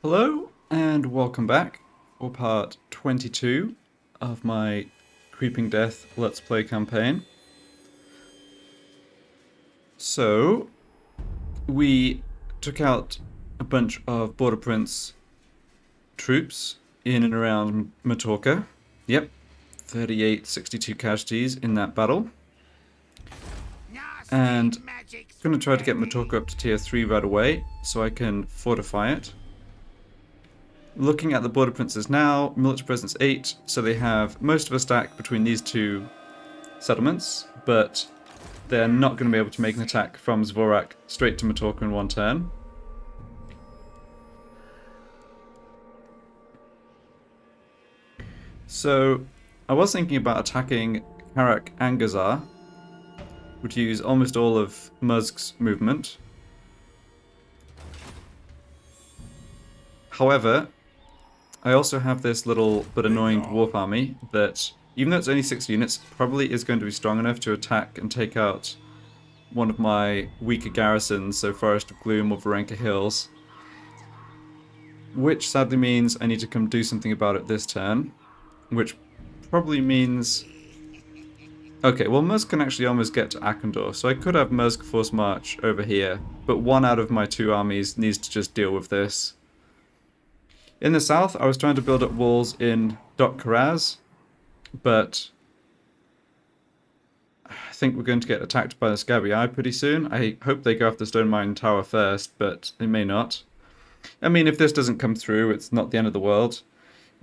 Hello and welcome back for part 22 of my Creeping Death Let's Play campaign. So, we took out a bunch of Border Prince troops in and around Matorka. Yep, 3862 casualties in that battle. And I'm going to try to get Matorka up to tier 3 right away so I can fortify it. Looking at the Border Princes now, military presence 8, so they have most of a stack between these two settlements, but they're not going to be able to make an attack from Zvorak straight to Matorka in one turn. So, I was thinking about attacking Karak and Gazar, would use almost all of Muzg's movement. However, I also have this little but annoying dwarf army that, even though it's only 6 units, probably is going to be strong enough to attack and take out one of my weaker garrisons, so Forest of Gloom or Varenka Hills. Which sadly means I need to come do something about it this turn, which probably means... Okay, well Muzg can actually almost get to Akendor, so I could have Muzg force march over here, but one out of my two armies needs to just deal with this. In the south, I was trying to build up walls in Dok Karaz, but I think we're going to get attacked by the Scabby Eye pretty soon. I hope they go after Stone Mine Tower first, but they may not. I mean, if this doesn't come through, it's not the end of the world.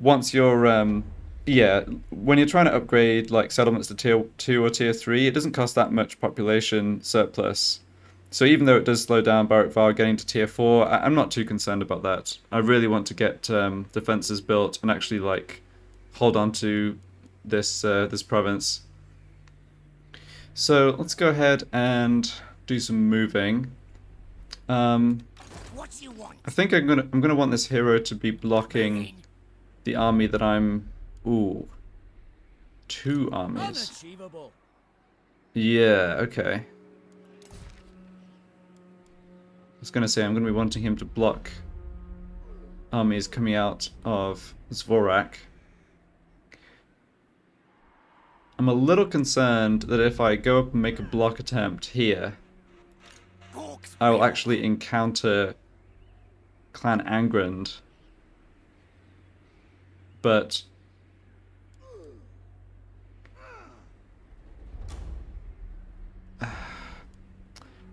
Once you're, yeah, when you're trying to upgrade like settlements to tier 2 or tier 3, it doesn't cost that much population surplus. So even though it does slow down Barak Var getting to tier 4, I'm not too concerned about that. I really want to get defenses built and actually like hold on to this this province. So let's go ahead and do some moving. I think I'm gonna want this hero to be blocking the army that I'm. Ooh, 2 armies. Yeah, okay. I was going to say, I'm going to be wanting him to block armies coming out of Zvorak. I'm a little concerned that if I go up and make a block attempt here, I will actually encounter Clan Angrand. But...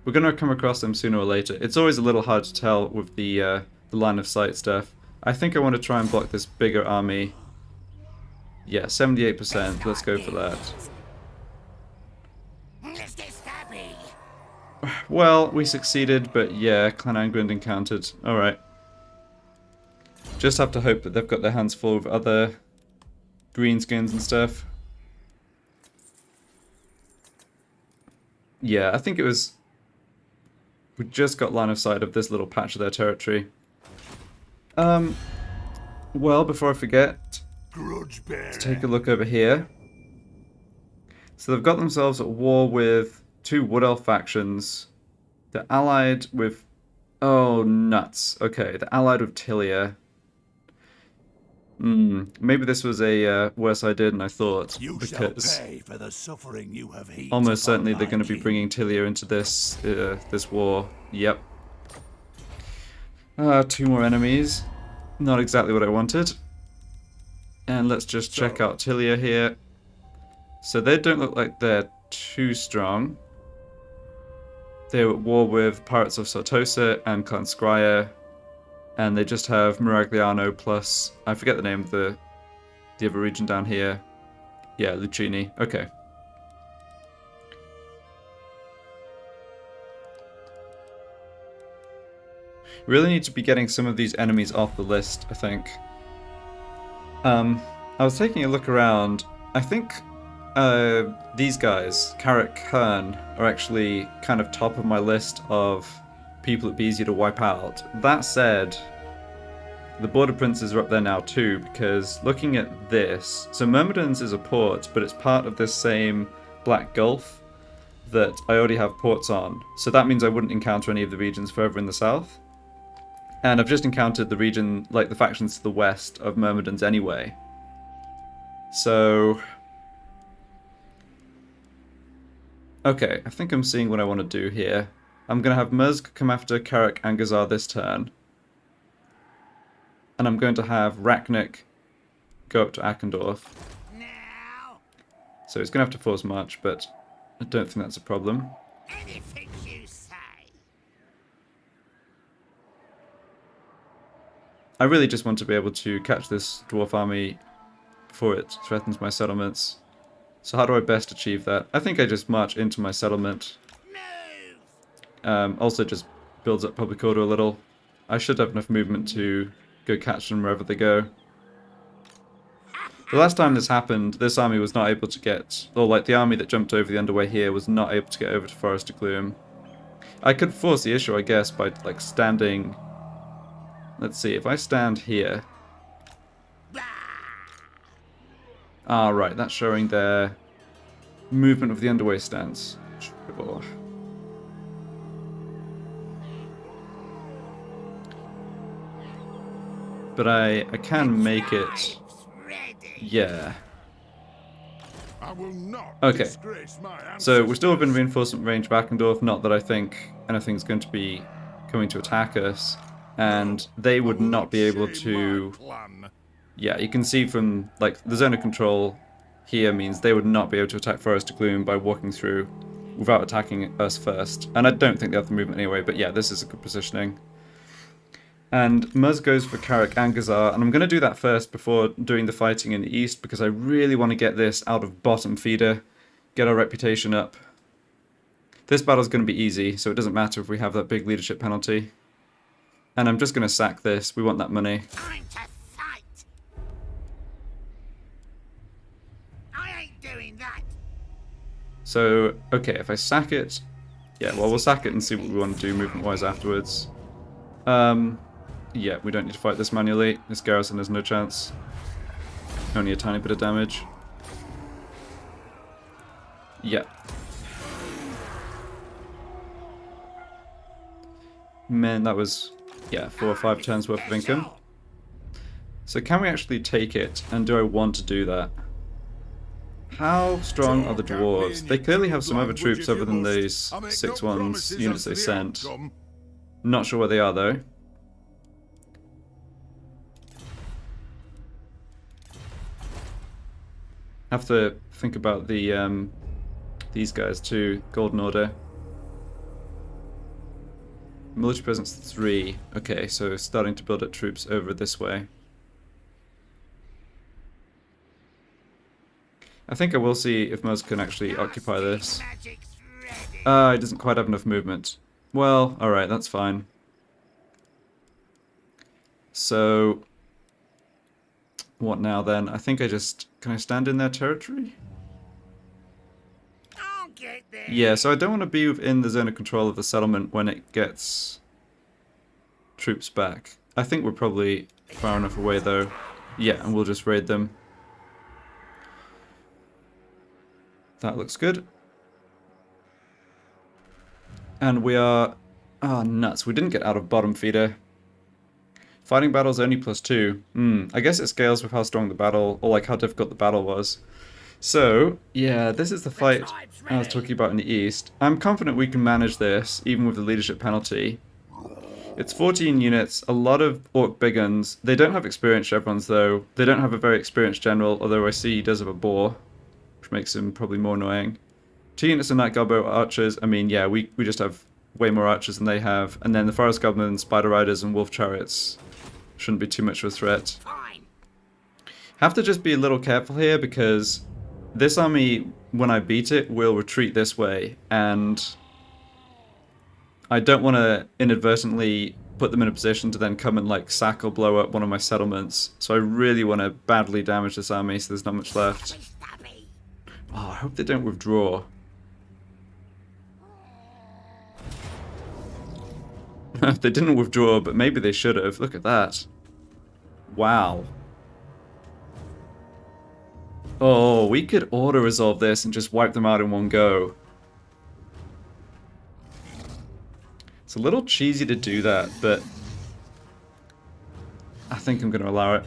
we're going to come across them sooner or later. It's always a little hard to tell with the line of sight stuff. I think I want to try and block this bigger army. Yeah, 78%. Let's go for that. Well, we succeeded, but yeah, Clan Angrand encountered. Alright. Just have to hope that they've got their hands full with other greenskins and stuff. Yeah, I think it was... we just got line of sight of this little patch of their territory. Well, before I forget, let's take a look over here. So they've got themselves at war with 2 Wood Elf factions. They're allied with... oh, nuts. Okay, they're allied with Tilia. Maybe this was a worse idea than I thought, because for the suffering you have almost certainly they're going to be bringing Tilia into this this war. Yep. 2 more enemies. Not exactly what I wanted. And let's just check out Tilia here. So they don't look like they're too strong. They're at war with Pirates of Sartosa and Clan Skryre. And they just have Miragliano plus... I forget the name of the other region down here. Yeah, Lucini. Okay. Really need to be getting some of these enemies off the list, I think. I was taking a look around. I think these guys, Karak Kern, are actually kind of top of my list of people it'd be easier to wipe out. That said, the Border Princes are up there now too, because looking at this, so Myrmidons is a port, but it's part of this same Black Gulf that I already have ports on. So that means I wouldn't encounter any of the regions further in the south. And I've just encountered the region, like the factions to the west of Myrmidons anyway. So... okay, I think I'm seeing what I want to do here. I'm going to have Muzg come after Karak and Gazar this turn. And I'm going to have Arachnarok go up to Akendorf. So he's going to have to force march, but I don't think that's a problem. Anything you say. I really just want to be able to catch this dwarf army before it threatens my settlements. So how do I best achieve that? I think I just march into my settlement. Also just builds up public order a little. I should have enough movement to go catch them wherever they go. The last time this happened, this army was not able to get, or like the army that jumped over the underway here was not able to get over to Forest of Gloom. I could force the issue, I guess, by like standing... let's see, if I stand here... ah, right, that's showing their movement of the underway stance. Sure. But I can make it... yeah. I will not okay, disgrace my so we're still within reinforcement range of Akendorf, not that I think anything's going to be coming to attack us. And they would not be able to... yeah, you can see from, like, the zone of control here means they would not be able to attack Forest of Gloom by walking through without attacking us first. And I don't think they have the movement anyway, but yeah, this is a good positioning. And Muzg goes for Karak and Gazar, and I'm going to do that first before doing the fighting in the east, because I really want to get this out of bottom feeder, get our reputation up. This battle's going to be easy, so it doesn't matter if we have that big leadership penalty. And I'm just going to sack this, we want that money. Time to fight. I ain't doing that. So, okay, if I sack it... yeah, well, we'll sack it and see what we want to do movement-wise afterwards. Yeah, we don't need to fight this manually. This garrison has no chance. Only a tiny bit of damage. Yeah. Man, that was, yeah, 4 or 5 turns worth of income. So can we actually take it, and do I want to do that? How strong are the dwarves? They clearly have some other troops other than those 6-1 units they sent. Not sure where they are, though. Have to think about the these guys too. Golden Order. Military presence 3. Okay, so starting to build up troops over this way. I think I will see if Muzg can actually occupy this. It doesn't quite have enough movement. Well, alright, that's fine. So... what now then? I think I just... can I stand in their territory? I'll get there. Yeah, so I don't want to be within the zone of control of the settlement when it gets troops back. I think we're probably far enough away though. Yeah, and we'll just raid them. That looks good. And we are... ah, nuts. We didn't get out of bottom feeder. Fighting battles only +2. I guess it scales with how strong the battle, or like how difficult the battle was. So, yeah, this is the fight I was talking about in the east. I'm confident we can manage this, even with the leadership penalty. It's 14 units, a lot of orc big guns. They don't have experienced chevrons though. They don't have a very experienced general, although I see he does have a boar, which makes him probably more annoying. 2 units of Night Goblin Archers. I mean, yeah, we just have way more archers than they have. And then the Forest Goblin Spider Riders and Wolf Chariots. Shouldn't be too much of a threat. Fine. Have to just be a little careful here because this army, when I beat it, will retreat this way, and I don't want to inadvertently put them in a position to then come and like sack or blow up one of my settlements. So I really want to badly damage this army so there's not much left. Oh, I hope they don't withdraw. They didn't withdraw, but maybe they should have. Look at that. Wow. Oh, we could auto-resolve this and just wipe them out in one go. It's a little cheesy to do that, but think I'm going to allow it.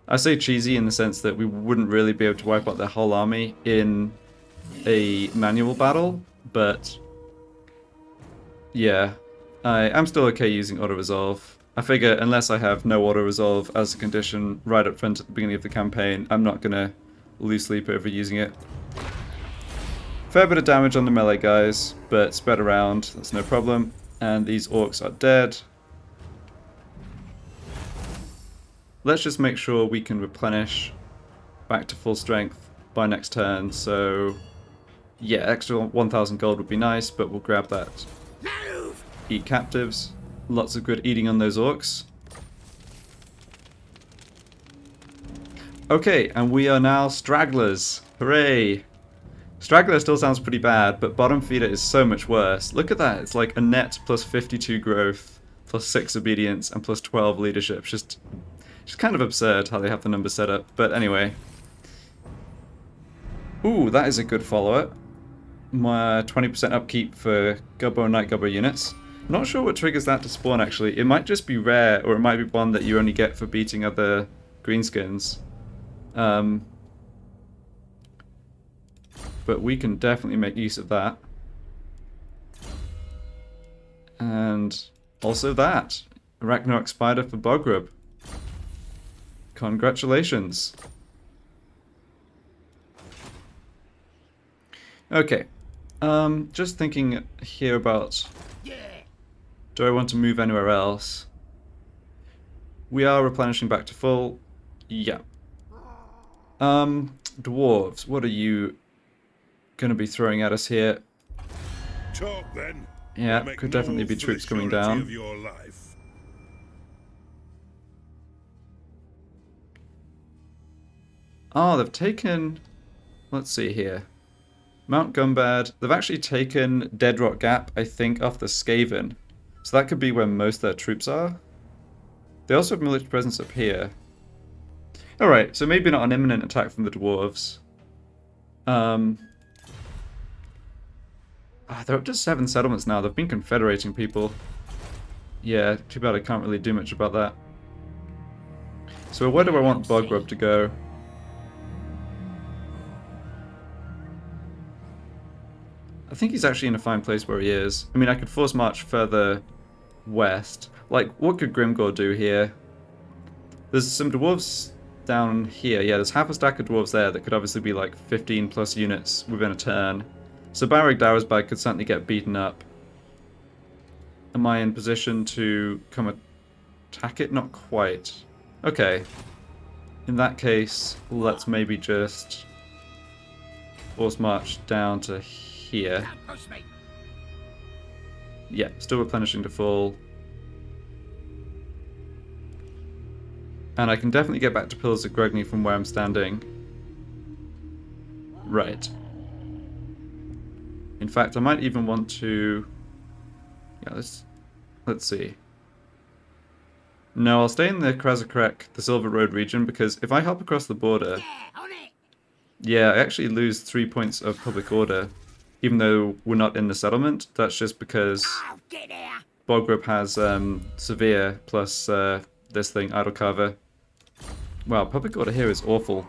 I say cheesy in the sense that we wouldn't really be able to wipe out their whole army in a manual battle, but yeah, I'm still okay using auto-resolve. I figure unless I have no auto-resolve as a condition right up front at the beginning of the campaign, I'm not going to lose sleep over using it. Fair bit of damage on the melee guys, but spread around, that's no problem. And these orcs are dead. Let's just make sure we can replenish back to full strength by next turn, so yeah, extra 1,000 gold would be nice, but we'll grab that. Move! Eat captives. Lots of good eating on those orcs. Okay, and we are now stragglers. Hooray! Straggler still sounds pretty bad, but bottom feeder is so much worse. Look at that, it's like a net plus 52 growth, plus 6 obedience, and plus 12 leadership. Just kind of absurd how they have the numbers set up, but anyway. Ooh, that is a good follower. My 20% upkeep for Gubbo and Night Gubbo units. Not sure what triggers that to spawn actually. It might just be rare, or it might be one that you only get for beating other greenskins. But we can definitely make use of that. And also that. Arachnarok Spider for Boggrub. Congratulations. Okay. Just thinking here about... Do I want to move anywhere else? We are replenishing back to full. Yeah. Dwarves, what are you going to be throwing at us here? Talk then. Yeah, Make could definitely no be for troops the coming surety down. of your life. Oh, they've taken... Let's see here. Mount Gumbad. They've actually taken Dead Rock Gap, I think, off the Skaven. So that could be where most of their troops are. They also have military presence up here. Alright, so maybe not an imminent attack from the dwarves. They're up to 7 settlements now. They've been confederating people. Yeah, too bad I can't really do much about that. So where do I want Boggrub to go? I think he's actually in a fine place where he is. I mean, I could force march further west. Like, what could Grimgor do here? There's some dwarves down here. Yeah, there's half a stack of dwarves there that could obviously be like 15 plus units within a turn. So Barrig Darazbag could certainly get beaten up. Am I in position to come attack it? Not quite. Okay. In that case, let's maybe just force march down to here. Don't push me. Yeah, still replenishing to full. And I can definitely get back to Pillars of Grugni from where I'm standing. Right. In fact, I might even want to... Yeah, let's see. No, I'll stay in the Krazakrek, the Silver Road region, because if I hop across the border... Yeah, on it. Yeah, I actually lose 3 points of public order, even though we're not in the settlement. That's just because Oh, get here. Boggrub has Severe plus this thing, Idol Carver. Wow, public order here is awful.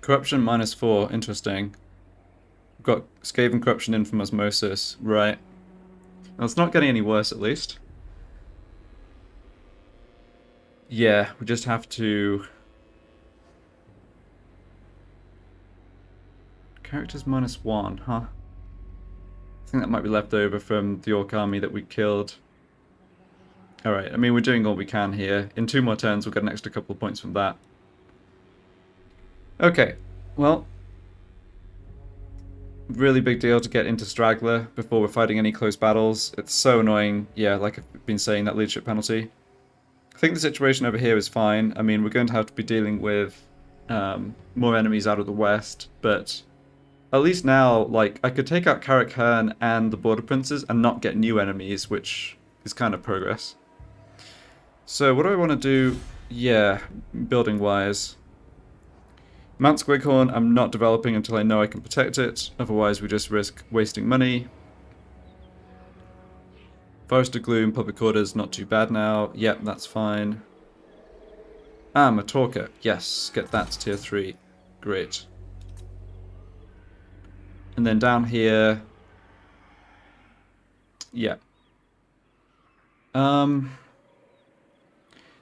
Corruption -4, interesting. We've got Skaven Corruption in from Osmosis, right. Well, it's not getting any worse at least. Yeah, we just have to... Characters -1, huh? I think that might be left over from the Orc army that we killed. Alright, I mean, we're doing all we can here. In 2 more turns, we'll get an extra couple of points from that. Okay, well... Really big deal to get into Straggler before we're fighting any close battles. It's so annoying, yeah, like I've been saying, that leadership penalty. I think the situation over here is fine. I mean, we're going to have to be dealing with more enemies out of the west, but... At least now, like, I could take out Carrick Hearn and the Border Princes and not get new enemies, which is kind of progress. So, what do I want to do? Yeah, building-wise. Mount Squighorn I'm not developing until I know I can protect it, otherwise we just risk wasting money. Forest of Gloom, Public Orders, not too bad now. Yep, that's fine. Ah, Matorka. Yes, get that to tier 3. Great. And then down here... Yeah.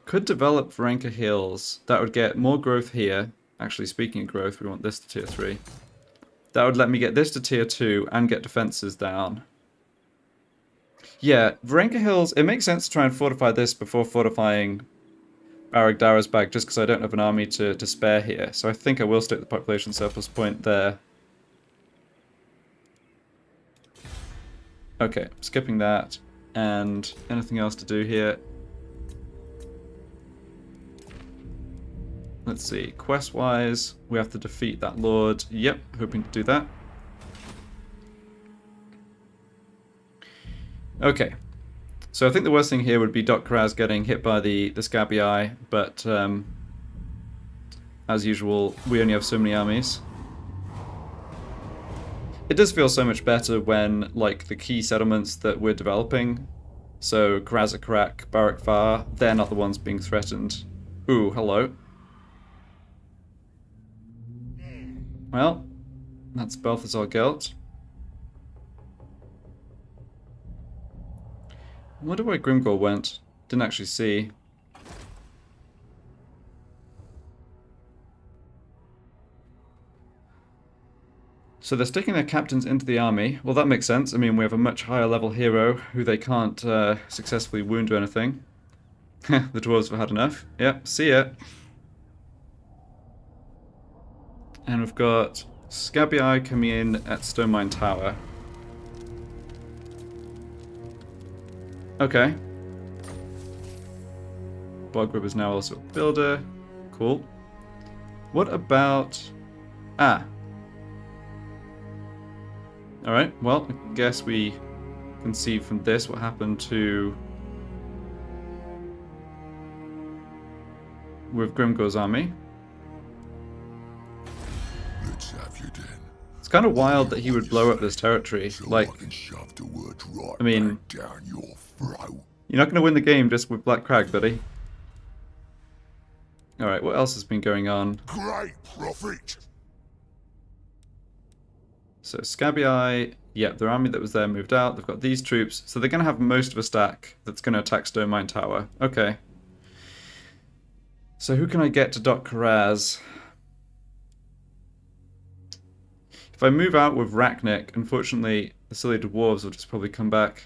Could develop Varenka Hills. That would get more growth here. Actually, speaking of growth, we want this to tier 3. That would let me get this to tier 2 and get defenses down. Yeah, Varenka Hills, it makes sense to try and fortify this before fortifying Barrack Bag, just because I don't have an army to spare here. So I think I will stick the population surplus point there. Okay, skipping that. And anything else to do here? Let's see, quest-wise, we have to defeat that lord. Yep, hoping to do that. Okay, so I think the worst thing here would be Doc Kraz getting hit by the Scabby Eye, but as usual, we only have so many armies. It does feel so much better when, like, the key settlements that we're developing, so Krazakarak, Barak Var, they're not the ones being threatened. Ooh, hello. Well, that's Balthazar Gelt. I wonder where Grimgor went. Didn't actually see. So they're sticking their captains into the army. Well, that makes sense. I mean, we have a much higher level hero who they can't successfully wound or anything. The dwarves have had enough. Yep, see ya. And we've got Scabby Eye coming in at Stone Mine Tower. Okay. Boggrub is now also a builder. Cool. What about... Ah. Alright, well, I guess we can see from this what happened to... with Grimgor's army. Let's have you then. It's kind of wild that he would blow up this territory. Like, I can shove the word right I mean... back down your throat. You're not going to win the game just with Black Crag, buddy. Alright, what else has been going on? Great prophet. So, Scabby Eye, yeah, their army that was there moved out. They've got these troops. So they're going to have most of a stack that's going to attack Stone Mine Tower. Okay. So who can I get to Doc Karaz? If I move out with Arachnarok, unfortunately, the silly dwarves will just probably come back.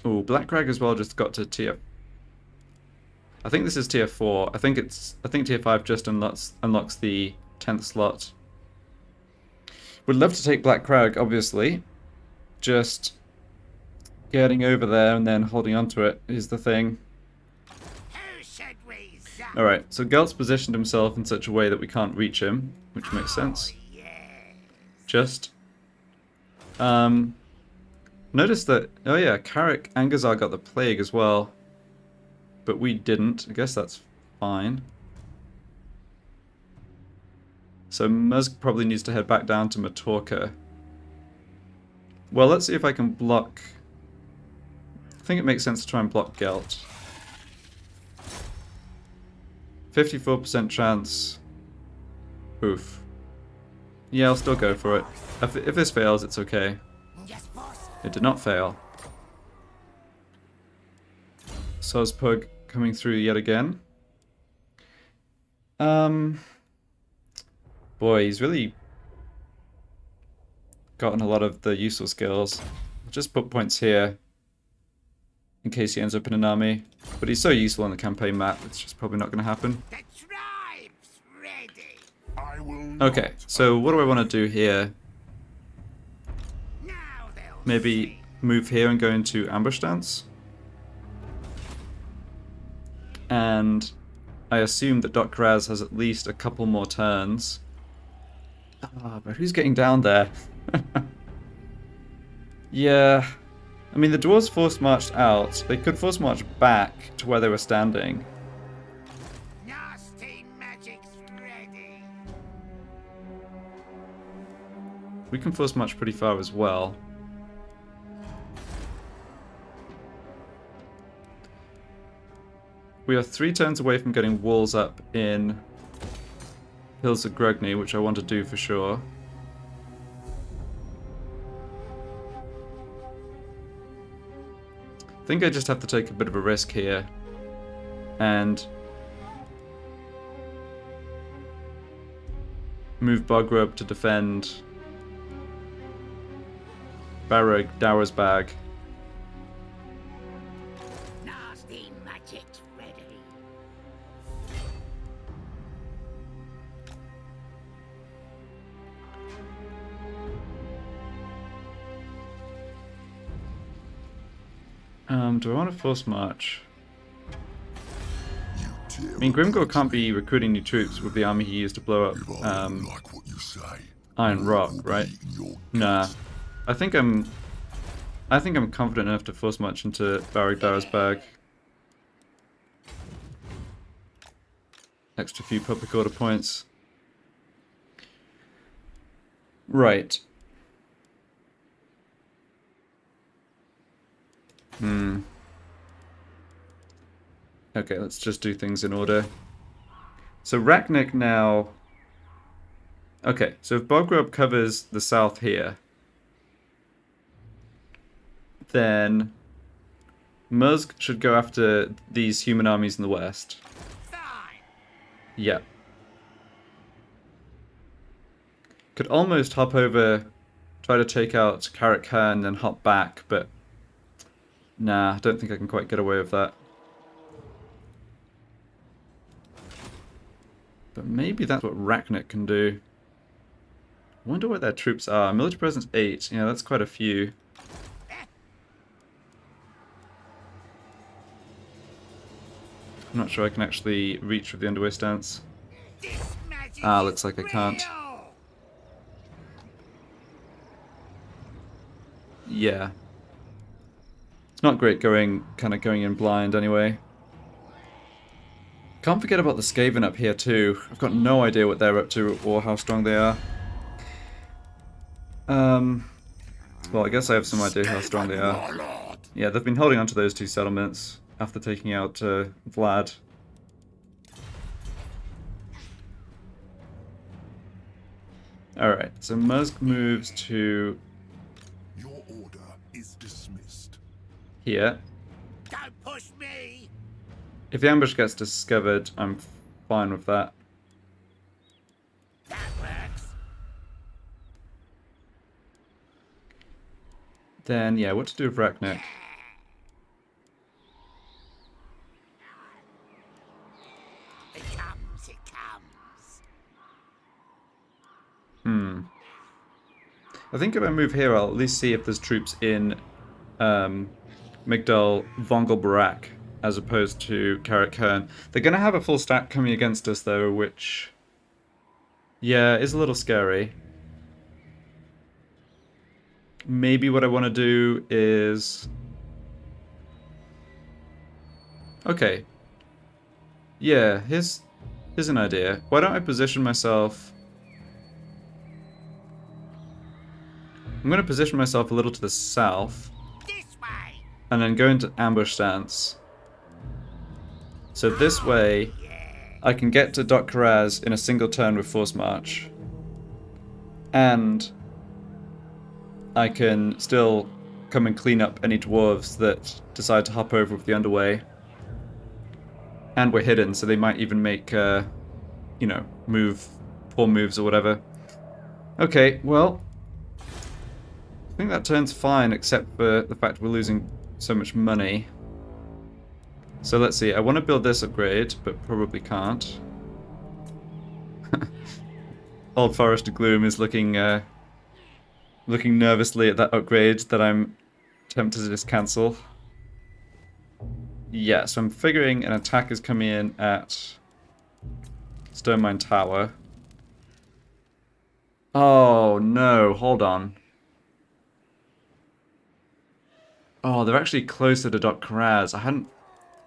Oh, Black Crag as well just got to tier... I think this is tier 4. I think tier 5 just unlocks the 10th slot. Would love to take Black Crag, obviously. Just getting over there and then holding onto it is the thing. Alright, so Gelt's positioned himself in such a way that we can't reach him, which makes sense. Just. Notice that, oh yeah, Carrick and Gazar got the plague as well. But we didn't. I guess that's fine. So Muzg probably needs to head back down to Matorka. Well, let's see if I can block... I think it makes sense to try and block Gelt. 54% chance. Oof. Yeah, I'll still go for it. If this fails, it's okay. Yes, boss. It did not fail. Sozpug coming through yet again. Boy, he's really gotten a lot of the useful skills. I'll just put points here in case he ends up in an army. But he's so useful on the campaign map, it's just probably not going to happen. The tribe's ready. I will not Okay, so what do I want to do here? Now they'll Maybe move here and go into ambush stance? And I assume that Doc Raz has at least a couple more turns. Ah, but who's getting down there? Yeah. I mean, the dwarves force marched out. They could force march back to where they were standing. Nasty magic's ready. We can force march pretty far as well. We are 3 turns away from getting walls up in Hills of Grugny, which I want to do for sure. I think I just have to take a bit of a risk here. And move Boggrub to defend Barrag, Dower's Bag. Nasty magic's ready. Do I want to force march? You tear I mean, up Grimgor the can't be recruiting new troops with the army he used to blow up If I don't like what you say, Iron Rock, will be right? eating your Nah. guts. I think I'm confident enough to force march into Barrag Dower's Bag. Extra few public order points. Right. Okay, let's just do things in order. So Arachnarok now... Okay, so if Boggrub covers the south here, then Muzg should go after these human armies in the west. Fine. Yeah. Could almost hop over, try to take out Carrot Khan, then hop back, but nah, I don't think I can quite get away with that. But maybe that's what Arachnarok can do. I wonder where their troops are. Military presence 8. Yeah, that's quite a few. I'm not sure I can actually reach with the underway stance. This magic Ah, is looks like I can't. real. Yeah. It's not great going in blind anyway. Can't forget about the Skaven up here too. I've got no idea what they're up to or how strong they are. Well, I guess I have some idea how strong they are. My lord. Yeah, they've been holding on to those 2 settlements after taking out Vlad. Alright, so Muzg moves to Your order is dismissed. here. Don't push me. If the ambush gets discovered, I'm fine with that. That works. Then, yeah, what to do with Arachnarok? It comes, it comes. I think if I move here, I'll at least see if there's troops in Migdal Vongelbarak as opposed to Carrot Kern. They're going to have a full stack coming against us, though, which, yeah, is a little scary. Maybe what I want to do is... Okay. Yeah, here's an idea. Why don't I position myself... I'm going to position myself a little to the south, This way. and then go into ambush stance. So this way, I can get to Dot Karaz in a single turn with Force March. And I can still come and clean up any dwarves that decide to hop over with the underway. And we're hidden, so they might even make, you know, poor moves or whatever. Okay, well, I think that turn's fine, except for the fact we're losing so much money. So let's see, I want to build this upgrade, but probably can't. Old Forest of Gloom is looking nervously at that upgrade that I'm tempted to just cancel. Yeah, so I'm figuring an attack is coming in at Stone Mine Tower. Oh no, hold on. Oh, they're actually closer to Dot Karaz. I hadn't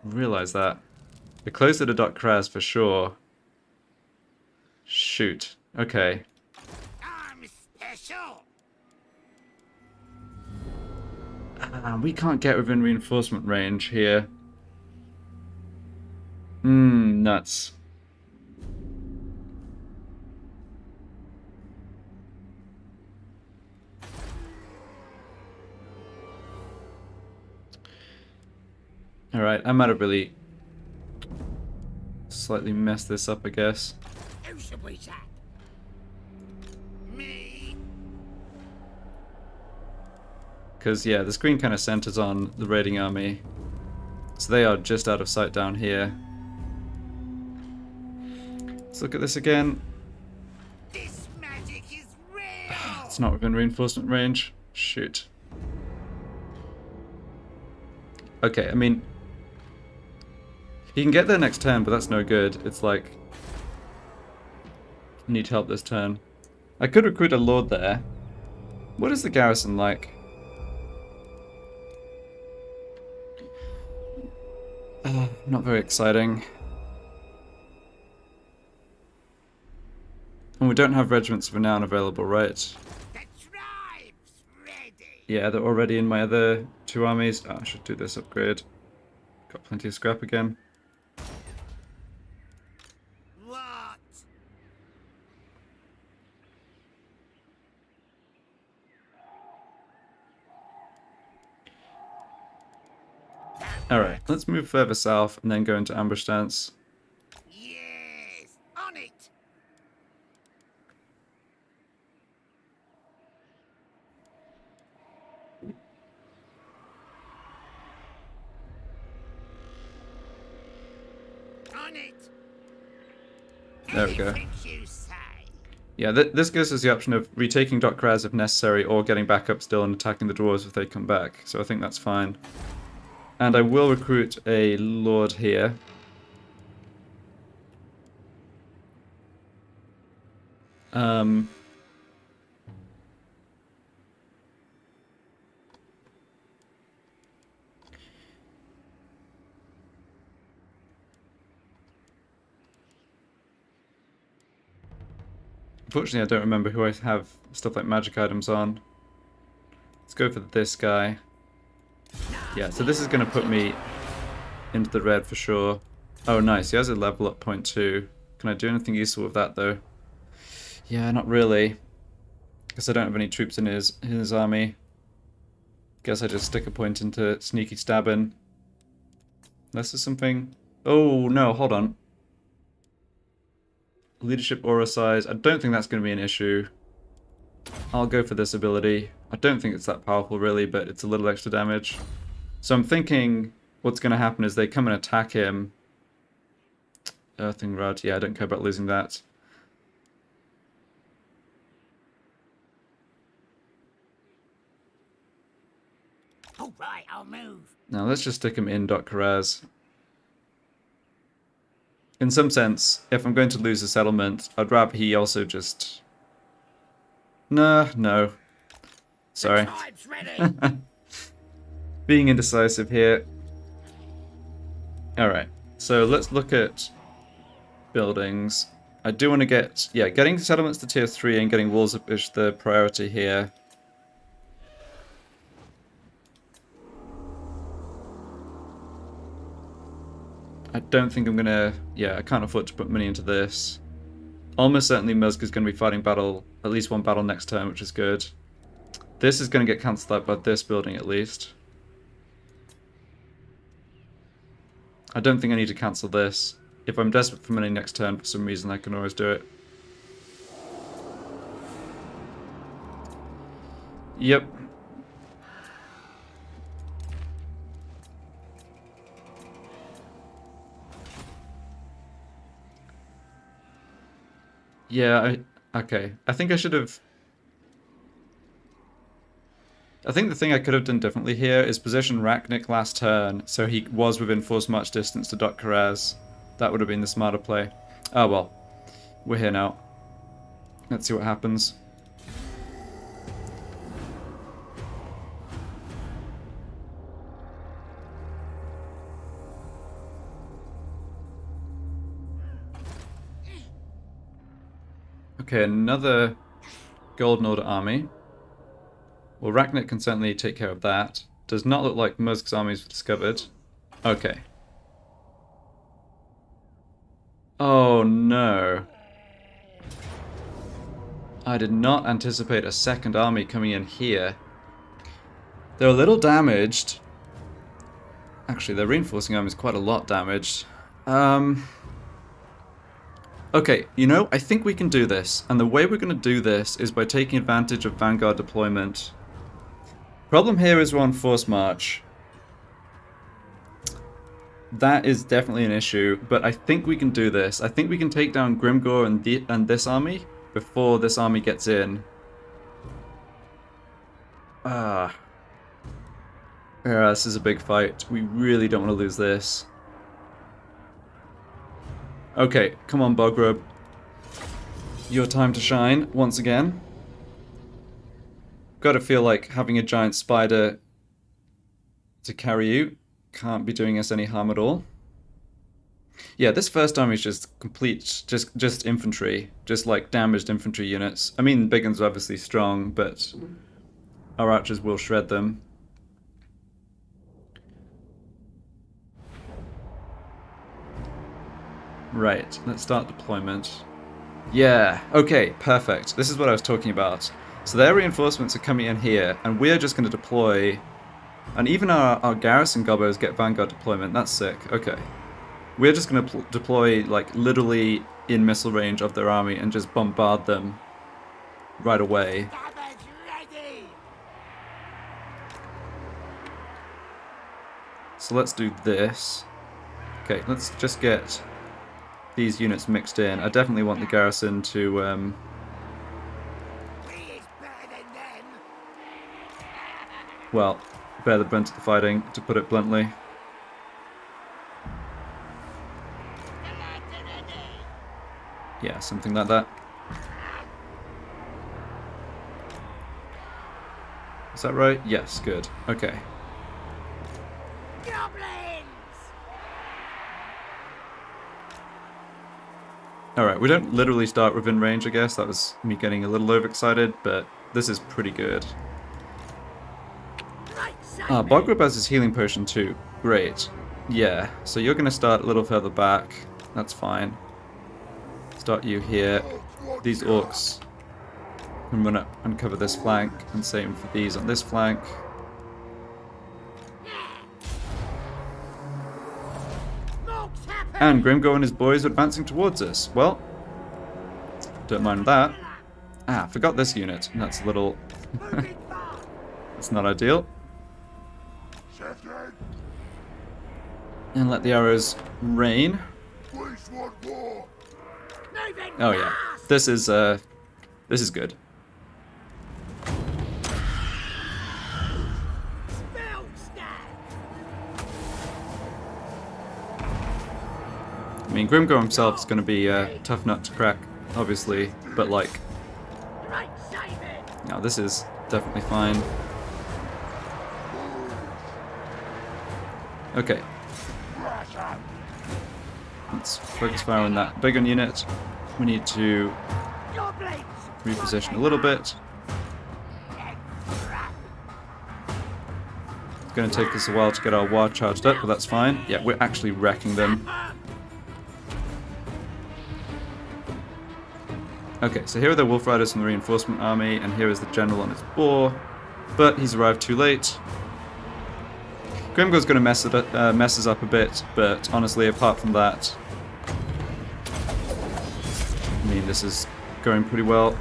realized that. They're closer to Dot Karaz for sure. Shoot. Okay. I'm special. We can't get within reinforcement range here. Nuts. Alright, I might have really slightly messed this up, I guess. Who should we attack? Me? Because, yeah, the screen kind of centers on the raiding army. So they are just out of sight down here. Let's look at this again. This magic is real! It's not within reinforcement range. Shoot. Okay, I mean, he can get there next turn, but that's no good. It's like, I need help this turn. I could recruit a lord there. What is the garrison like? Not very exciting. And we don't have regiments of renown available, right? The tribe's ready! Yeah, they're already in my other two armies. Oh, I should do this upgrade. Got plenty of scrap again. What? Alright, let's move further south and then go into ambush stance. Yes! On it! On it! There we go. Anything you say. Yeah, this gives us the option of retaking Raz if necessary, or getting back up still and attacking the dwarves if they come back. So I think that's fine. And I will recruit a lord here. Unfortunately, I don't remember who I have stuff like magic items on. Let's go for this guy. Yeah, so this is going to put me into the red for sure. Oh, nice. He has a level up 0.2. Can I do anything useful with that, though? Yeah, not really. Guess I don't have any troops in his army. Guess I just stick a point into sneaky stabbing. Unless there's something... Oh, no, hold on. Leadership aura size. I don't think that's going to be an issue. I'll go for this ability. I don't think it's that powerful, really, but it's a little extra damage. So I'm thinking what's going to happen is they come and attack him. Earthing Rod. Yeah, I don't care about losing that. All right, I'll move. Now let's just stick him in Karaz. In some sense, if I'm going to lose a settlement, I'd rather he also just... Nah, no. Sorry. The tribe's ready. Being indecisive here. Alright, so let's look at buildings. I do want to get... Yeah, getting settlements to tier 3 and getting walls up is the priority here. I don't think I'm going to... Yeah, I can't afford to put money into this. Almost certainly Muzg is going to be fighting battle, at least one battle next turn, which is good. This is going to get cancelled out by this building at least. I don't think I need to cancel this. If I'm desperate for money next turn for some reason, I can always do it. Yep. Yeah, okay. I think I should have... I think the thing I could have done differently here is position Arachnarok last turn, so he was within force march distance to Karaz. That would have been the smarter play. Oh well. We're here now. Let's see what happens. Okay, another Golden Order army. Well, Arachnarok can certainly take care of that. Does not look like Muzg's armies were discovered. Okay. Oh no. I did not anticipate a second army coming in here. They're a little damaged. Actually, their reinforcing army is quite a lot damaged. Okay, you know, I think we can do this. And the way we're going to do this is by taking advantage of Vanguard deployment. Problem here is we're on force march. That is definitely an issue, but I think we can do this. I think we can take down Grimgor and this army before this army gets in. Yeah, this is a big fight. We really don't want to lose this. Okay, come on, Boggrub. Your time to shine once again. Gotta feel like having a giant spider to carry you can't be doing us any harm at all. Yeah, this first army is just complete, just infantry, just like damaged infantry units. I mean, big ones are obviously strong, but our archers will shred them. Right, let's start deployment. Yeah, okay, perfect. This is what I was talking about. So their reinforcements are coming in here, and we're just going to deploy. And even our garrison gobbos get Vanguard deployment. That's sick. Okay. We're just going to deploy, like, literally in missile range of their army and just bombard them right away. Cabbage ready. So let's do this. Okay, let's just get these units mixed in. I definitely want the garrison to We is better than them. well, bear the brunt of the fighting, to put it bluntly. The lads are ready. Yeah, something like that. Is that right? Yes, good. Okay. Goblins. Alright, we don't literally start within range, I guess. That was me getting a little overexcited, but this is pretty good. Right Ah, side. Boggrub has his healing potion too. Great. Yeah, so you're going to start a little further back. That's fine. Start you here. These orcs can run up and cover this flank, and same for these on this flank. Smokes happen. And Grimgor and his boys are advancing towards us. Well, don't mind that. Ah, forgot this unit. That's a little... Moving fast. It's not ideal. Shifting. And let the arrows rain. Police want war. Moving Oh yeah, fast. this is good. Spell stack. I mean, Grimgor himself is going to be a tough nut to crack, obviously, but like, Right side it. no, this is definitely fine. Okay, let's focus fire on that big gun unit. We need to Goblins. reposition a little bit. It's going to take us a while to get our war charged up, but that's fine. Yeah, we're actually wrecking them. Okay, so here are the Wolf Riders from the reinforcement army, and here is the general on his boar, but he's arrived too late. Grimgor's going to mess us up a bit, but honestly, apart from that, I mean, this is going pretty well.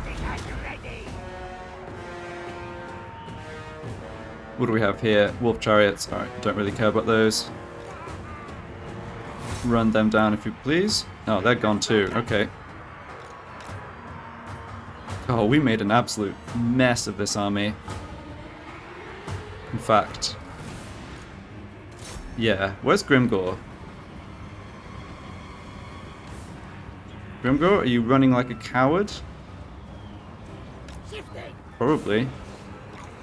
What do we have here? Wolf chariots. Alright, don't really care about those. Run them down if you please. Oh, they're gone too. Okay. Oh, we made an absolute mess of this army. In fact... Yeah, where's Grimgor? Grimgor, are you running like a coward? Shifting. Probably.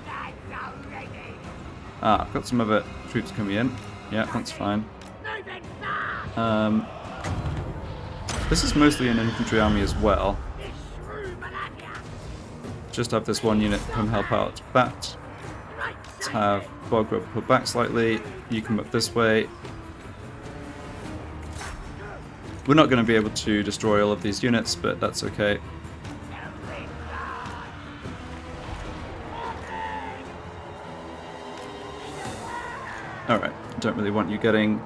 Lads are ready. Ah, I've got some other troops coming in. Yeah, that's fine. Moving fast. This is mostly an infantry army as well. This shrew Malania. Just have this one unit come help out that. Right Let's side have it. Boggrub pull back slightly. You come up this way. We're not going to be able to destroy all of these units, but that's okay. Alright, don't really want you getting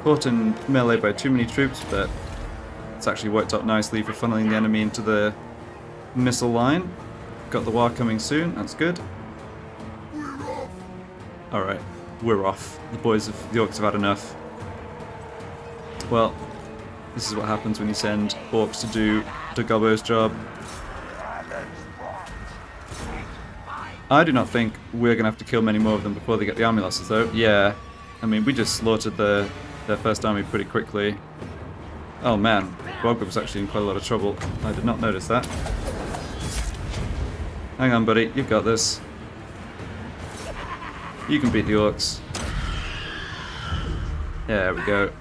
caught in melee by too many troops, but it's actually worked out nicely for funneling the enemy into the missile line. Got the war coming soon, that's good. Alright, we're off. The boys of the orcs have had enough. Well, this is what happens when you send orcs to do Dagobbo's job. I do not think we're going to have to kill many more of them before they get the army losses, though. Yeah, I mean, we just slaughtered their first army pretty quickly. Oh man, Boggrub was actually in quite a lot of trouble. I did not notice that. Hang on, buddy, you've got this. You can beat the orcs. There we go.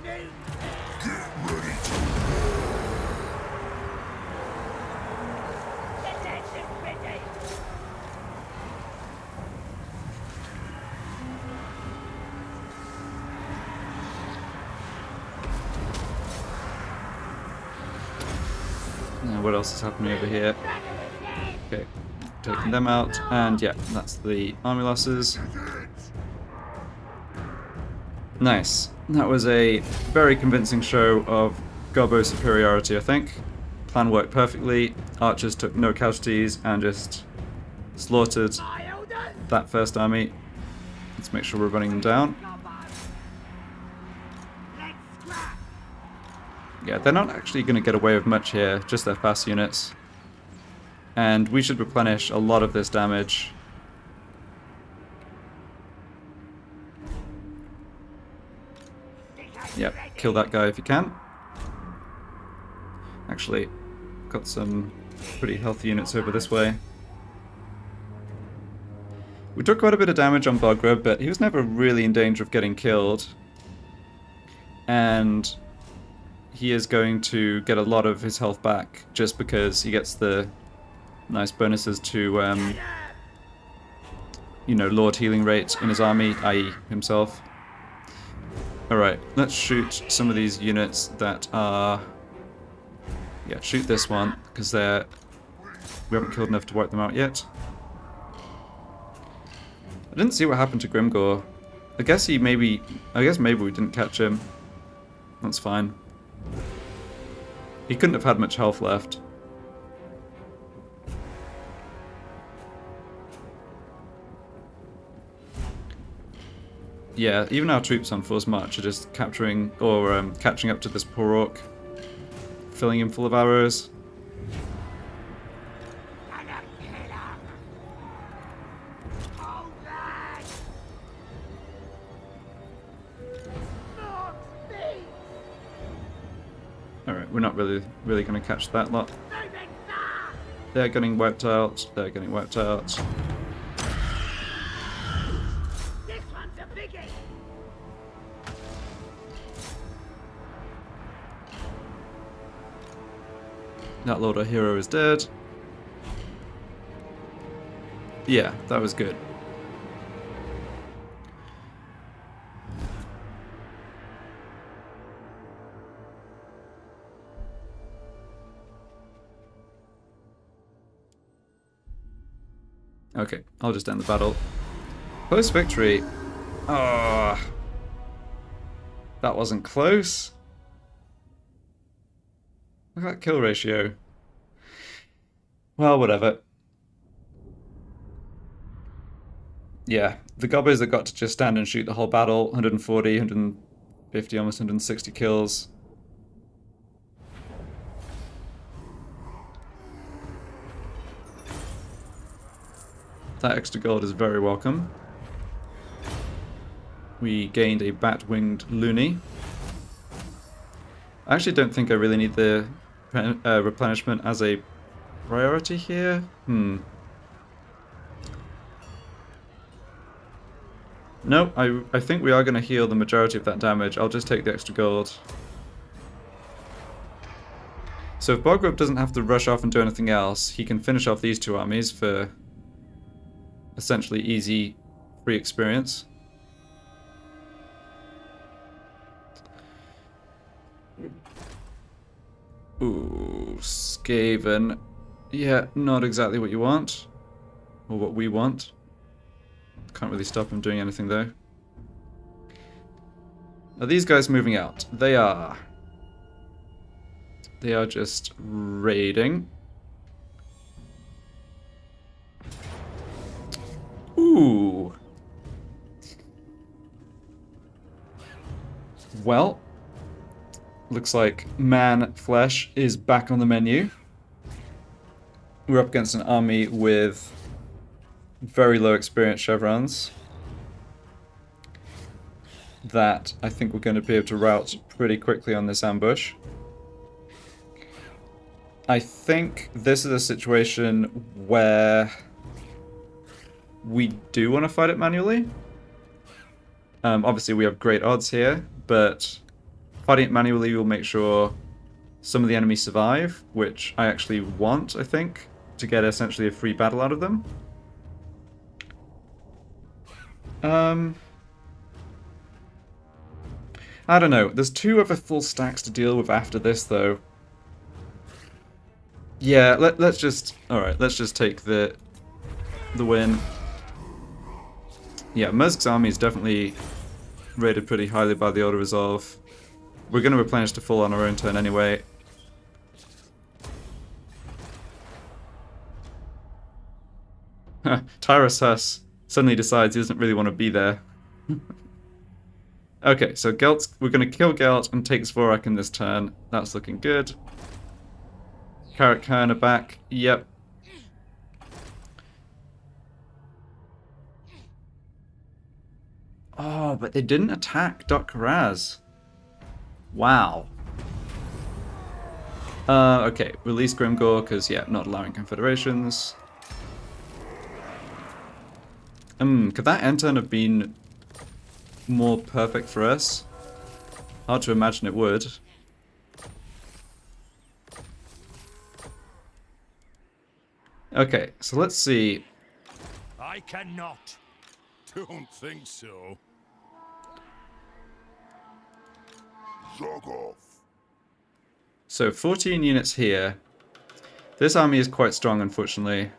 Now, what else is happening over here? Okay, taking them out, and yeah, that's the army losses. Nice. That was a very convincing show of Gobbo's superiority, I think. Plan worked perfectly. Archers took no casualties and just slaughtered that first army. Let's make sure we're running them down. Yeah, they're not actually going to get away with much here, just their fast units. And we should replenish a lot of this damage. Yep, kill that guy if you can. Actually, got some pretty healthy units over this way. We took quite a bit of damage on Boggrub, but he was never really in danger of getting killed. And he is going to get a lot of his health back just because he gets the nice bonuses to, you know, Lord Healing Rate in his army, i.e. himself. Alright, let's shoot some of these units that are... Yeah, shoot this one, because we haven't killed enough to wipe them out yet. I didn't see what happened to Grimgor. I guess maybe we didn't catch him. That's fine. He couldn't have had much health left. Yeah, even our troops on Force March are just capturing, or catching up to this poor orc. Filling him full of arrows. Alright, we're not really going to catch that lot. They're getting wiped out, they're getting wiped out. That Lord or Hero is dead. Yeah, that was good. Okay, I'll just end the battle. Close victory. Ah, that wasn't close. Look at that kill ratio. Well, whatever. Yeah, the gobbers that got to just stand and shoot the whole battle, 140, 150, almost 160 kills. That extra gold is very welcome. We gained a bat-winged loony. I actually don't think I really need the replenishment as a priority here. No, I think we are going to heal the majority of that damage. I'll just take the extra gold. So if Boggrub doesn't have to rush off and do anything else, he can finish off these two armies for essentially easy free experience. Ooh, Skaven. Yeah, not exactly what you want. Or what we want. Can't really stop him doing anything though. Are these guys moving out? They are. They are just raiding. Ooh. Well, looks like man flesh is back on the menu. We're up against an army with very low experience chevrons that I think we're going to be able to rout pretty quickly on this ambush. I think this is a situation where we do want to fight it manually. Obviously we have great odds here, but fighting it manually will make sure some of the enemies survive, which I actually want, I think, to get essentially a free battle out of them. I don't know. There's 2 other full stacks to deal with after this, though. Yeah, let's just... Alright, let's just take the win. Yeah, Muzg's army is definitely rated pretty highly by the Order Resolve. We're going to replenish to full on our own turn anyway. Tyrus Huss suddenly decides he doesn't really want to be there. Okay, so Gelt's, we're going to kill Gelt and take Zvorak in this turn. That's looking good. Karak Khan are back. Yep. Oh, but they didn't attack Dok-Karaz. Wow. Okay, release Grimgor, because, yeah, not allowing confederations. Could that end turn have been more perfect for us? Hard to imagine it would. Okay, so let's see. I cannot. Don't think so. Zog off. So 14 units here. This army is quite strong, unfortunately.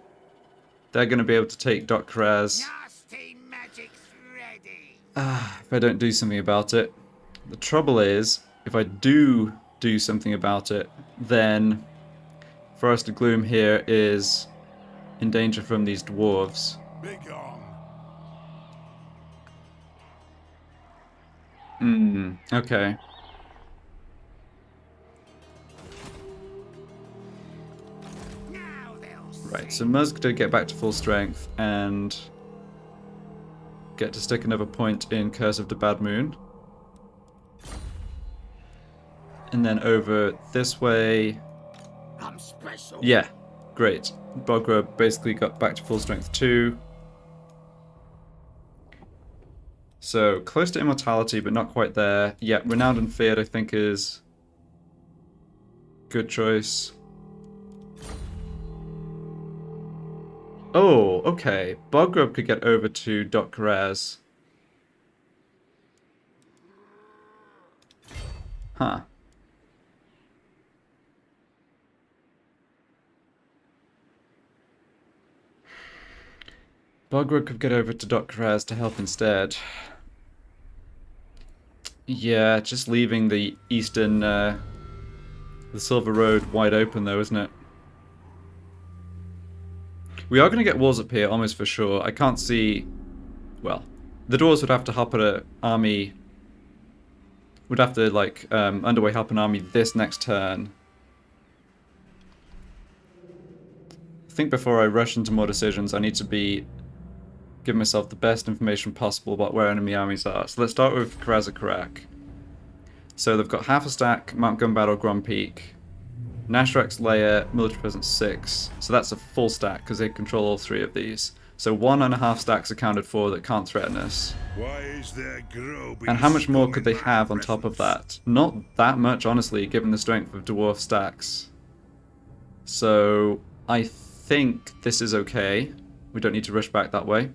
They're going to be able to take Dok-Karaz. Nasty magic's ready. If I don't do something about it. The trouble is, if I do something about it, then Forest of Gloom here is in danger from these dwarves. Big on. Okay. Now they'll Right, so Muzg did get back to full strength and get to stick another point in Curse of the Bad Moon. And then over this way. I'm special. Yeah, great. Boggrub basically got back to full strength too. So close to immortality, but not quite there. Yeah, Renowned and Feared I think is good choice. Oh, okay. Boggrub could get over to Dok-Karaz. Huh. Boggrub could get over to Dok-Karaz to help instead. Yeah, just leaving the eastern, the Silver Road wide open though, isn't it? We are going to get walls up here, almost for sure. I can't see... Well, the dwarves would have to hop at an army... Would have to, like, underway hop an army this next turn. I think before I rush into more decisions, I need to be... give myself the best information possible about where enemy armies are. So let's start with Karaz-a-Karak. So they've got half a stack, Mount Gunbattle, Grom Peak. Nashrak's Lair, Military Presence 6. So that's a full stack because they control all 3 of these. So 1.5 stacks accounted for that can't threaten us. Why is there And how much more could they have on top of that? Not that much, honestly, given the strength of dwarf stacks. So I think this is okay. We don't need to rush back that way.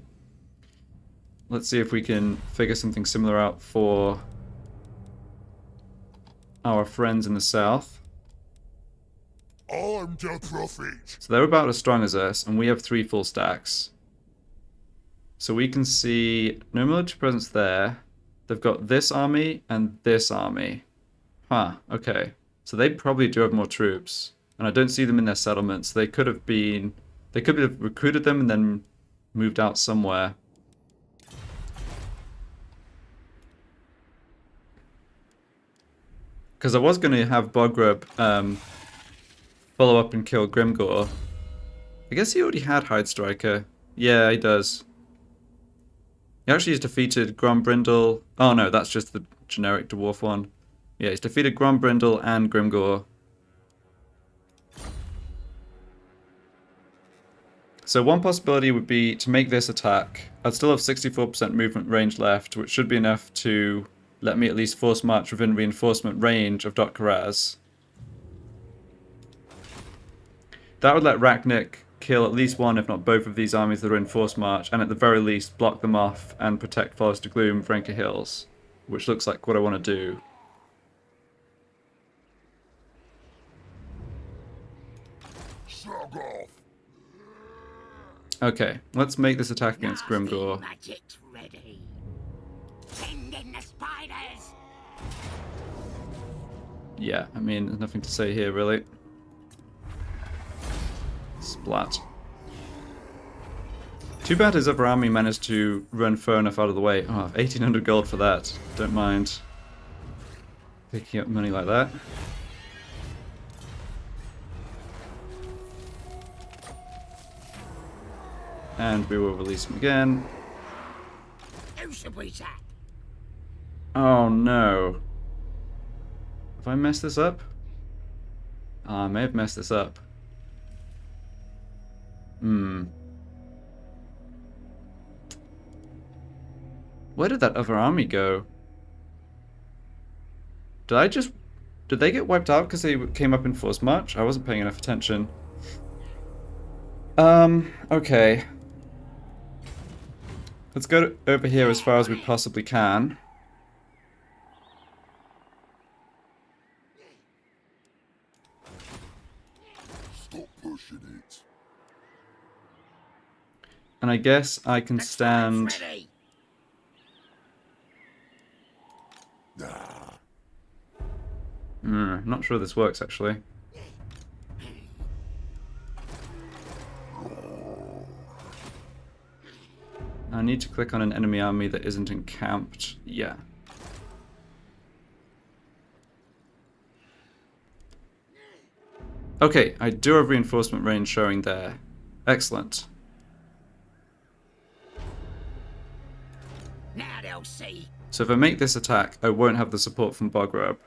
Let's see if we can figure something similar out for our friends in the south. I'm the prophet. So they're about as strong as us, and we have 3 full stacks. So we can see no military presence there. They've got this army and this army. Huh, okay. So they probably do have more troops. And I don't see them in their settlements. They could have recruited them and then moved out somewhere. Because I was going to have Boggrub follow up and kill Grimgor. I guess he already had Hide Striker. Yeah, he does. He actually has defeated Grombrindle. Oh no, that's just the generic dwarf one. Yeah, he's defeated Grombrindle and Grimgor. So one possibility would be to make this attack. I'd still have 64% movement range left, which should be enough to let me at least force march within reinforcement range of Dotkaraz. That would let Arachnarok kill at least one, if not both, of these armies that are in force march, and at the very least block them off and protect Forest of Gloom, Franker Hills, which looks like what I want to do. Shog off. Okay, let's make this attack against Grimgor. Magic's ready. Send in the spiders. Yeah, I mean, there's nothing to say here, really. Splat. Too bad his other army managed to run far enough out of the way. Oh, 1800 gold for that. Don't mind picking up money like that. And we will release him again. Who should we attack? Oh no. Have I messed this up? I may have messed this up. Where did that other army go? Did they get wiped out because they came up in force march? I wasn't paying enough attention. Okay. Let's go over here as far as we possibly can. Stop pushing it. And I guess I can stand... Ready. Nah. Not sure this works, actually. I need to click on an enemy army that isn't encamped. Yeah. Okay, I do have reinforcement range showing there. Excellent. Now they'll see. So if I make this attack, I won't have the support from Boggrub.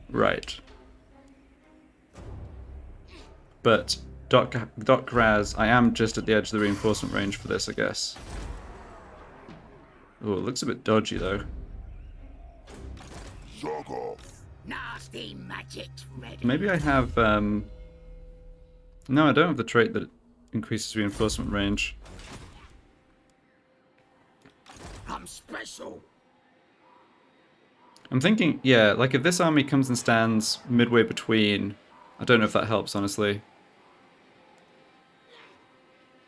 Right. But Dotkaraz, I am just at the edge of the reinforcement range for this, I guess. Oh, it looks a bit dodgy though. Shog off. Nasty magic's ready. Maybe I have, no, I don't have the trait that increases reinforcement range. I'm special. I'm thinking, yeah, like if this army comes and stands midway between, I don't know if that helps, honestly.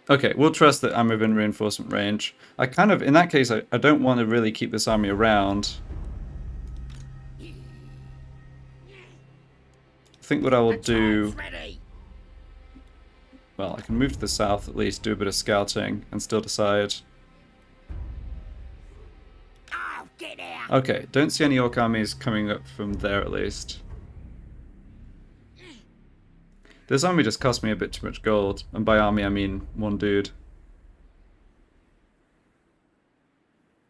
Okay, we'll trust that I'm within reinforcement range. I kind of, in that case, I don't want to really keep this army around. I think what I will do... Ready. Well, I can move to the south at least, do a bit of scouting, and still decide. Oh, get out. Okay, don't see any orc armies coming up from there at least. This army just cost me a bit too much gold, and by army I mean one dude.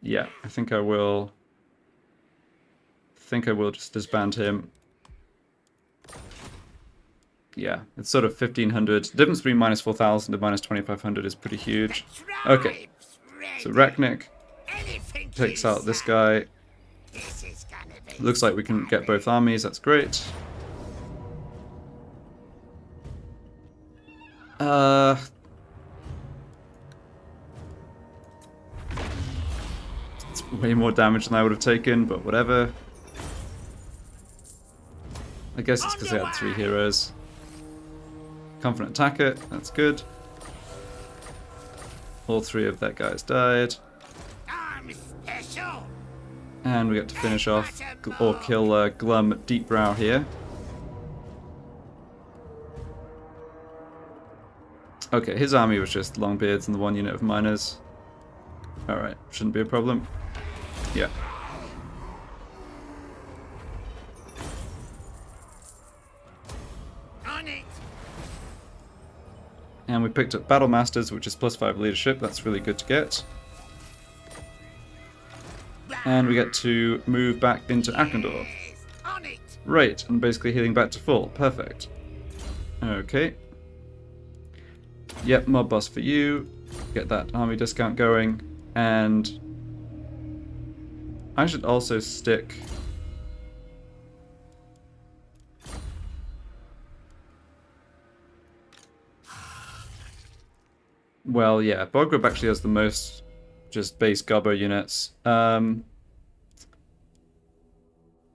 Yeah, I think I will just disband him. Yeah, it's sort of 1500. The difference between minus 4000 and minus 2500 is pretty huge. Okay, so Arachnarok takes out this guy. Looks like we can get both armies, that's great. way more damage than I would have taken, but whatever. I guess it's because they had 3 heroes. Confident attacker, that's good. All 3 of that guys died. I'm special. And we get to finish off, or kill Glum Deep Brow here. Okay, his army was just Longbeards and the 1 unit of miners. Alright, shouldn't be a problem. Yeah. On it. And we picked up Battle Masters, which is +5 leadership. That's really good to get. And we get to move back into Arachnarok. Yes, on it. Right, and basically healing back to full. Perfect. Okay. Yep, mob boss for you. Get that army discount going. And I should also stick... Well, yeah, Boggrub actually has the most just base Gobbo units.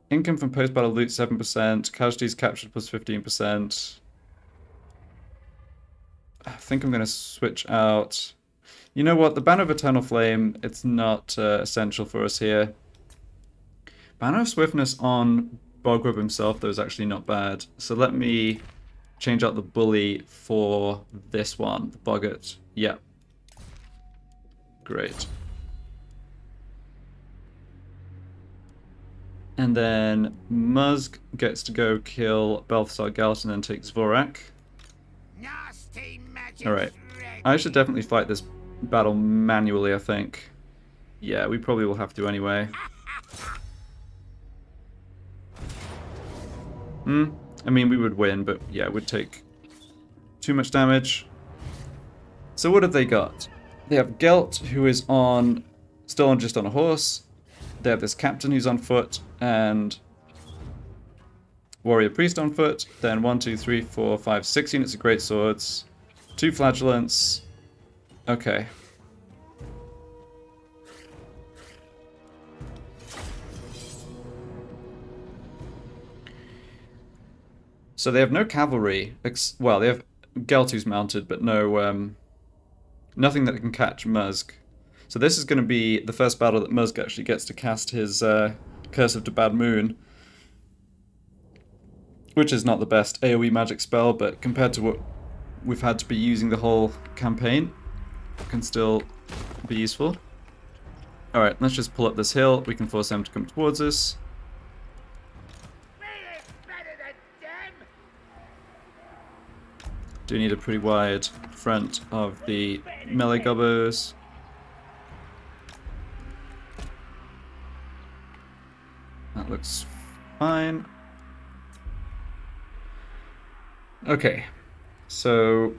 Income from post-battle loot 7%, casualties captured plus 15%. I think I'm going to switch out... You know what, the Banner of Eternal Flame, it's not essential for us here. Banner of Swiftness on Boggrub himself, though, is actually not bad. So let me change out the Bully for this one, the Boggart. Yeah. Great. And then Muzg gets to go kill Balthasar Galt and then take Zvorak. Nasty magic. Alright. I should definitely fight this battle manually, I think. Yeah, we probably will have to anyway. I mean, we would win, but yeah, it would take too much damage. So what have they got? They have Gelt, who is still just on a horse. They have this captain who's on foot, and warrior priest on foot. Then 1, 2, 3, 4, 5, 6 units of great swords, 2 flagellants. Okay. So they have no cavalry. Well, they have Gelt who's mounted, but no, nothing that can catch Muzg. So this is going to be the first battle that Muzg actually gets to cast his Curse of the Bad Moon, which is not the best AoE magic spell, but compared to what we've had to be using the whole campaign, it can still be useful. Alright, let's just pull up this hill. We can force them to come towards us. We're better than them. Do need a pretty wide front of the melee gobbos. That looks fine. Okay, so